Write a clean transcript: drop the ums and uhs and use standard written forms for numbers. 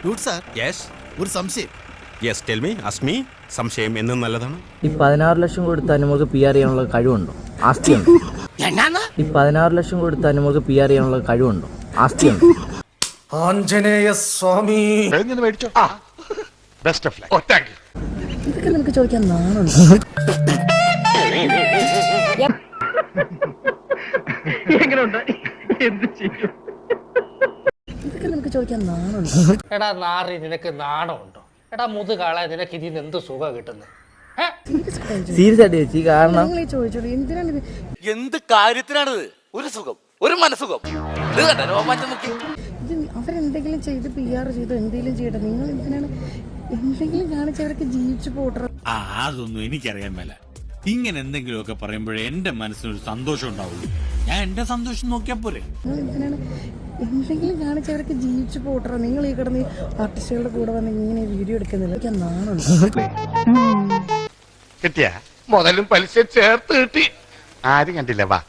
Yes ഒരു സംശയം. Yes tell me, ask me. സംശയം എന്നും നല്ലതാണ്. ഈ 16 ലക്ഷം കൊടുത്ത് അനുമോൾക്ക് PR ചെയ്യാനുള്ള കഴിവുണ്ടോ? ആസ്തിയുണ്ടോ? ഈ 16 ലക്ഷം കൊടുത്ത് അനുമോൾക്ക് PR ചെയ്യാനുള്ള കഴിവുണ്ടോ? ആസ്തിയുണ്ടോ? ആഞ്ജനേയ സ്വാമി ബെസ്റ്റ് ഓഫ് ലക്ക്. ഇതൊക്കെ നിനക്ക് ചോദിക്കാൻ നാണുണ്ടോ? ഇതൊക്കെ നിനക്ക് ചോദിക്കാൻ നാണുണ്ടോ? എടാ നാറി, നിനക്ക് നാണമുണ്ടോ? എടാ മുതുകാളെ, നിനക്ക് ഇതിന് എന്ത് സുഖം കിട്ടുന്നത്? സീരിയസ് ആയിട്ട് ചേച്ചി, കാരണം എന്ത് കാര്യത്തിനാണിത്? ഒരു സുഖം, ഒരു മനസുഖം. ഇത് കണ്ടോ രോമാഞ്ചം നോക്കി. അവരെന്തെങ്കിലും ചെയ്ത് PR ചെയ്തോ എന്തെങ്കിലും ചെയ്യട്ടെ, നിങ്ങൾ എന്തിനാണ് എന്തെങ്കിലും കാണിച്ച് അവരൊക്കെ ജീവിച്ചു പോട്ടെ? അതൊന്നും എനിക്കറിയാൻ മേല. ഇങ്ങനെ എന്തെങ്കിലുമൊക്കെ പറയുമ്പോഴേ എന്റെ മനസ്സിനൊരു സന്തോഷം ഉണ്ടാവുള്ളൂ. ഞാൻ എന്റെ സന്തോഷം നോക്കിയാ പോരെ. നിങ്ങൾ എന്തിനാണ് എന്തെങ്കിലും കാണിച്ച് അവരൊക്കെ ജീവിച്ചു പോട്ടെ? നിങ്ങൾ ഈ കിടന്ന് ആർട്ടിസ്റ്റുകളുടെ കൂടെ വന്ന് ഇങ്ങനെ വീഡിയോ എടുക്കുന്നില്ല, എനിക്ക് നാണുണ്ട്. കിട്ടിയ മുതലും പലിശ ചേർത്ത് കിട്ടി. ആരും കണ്ടില്ല. വാ.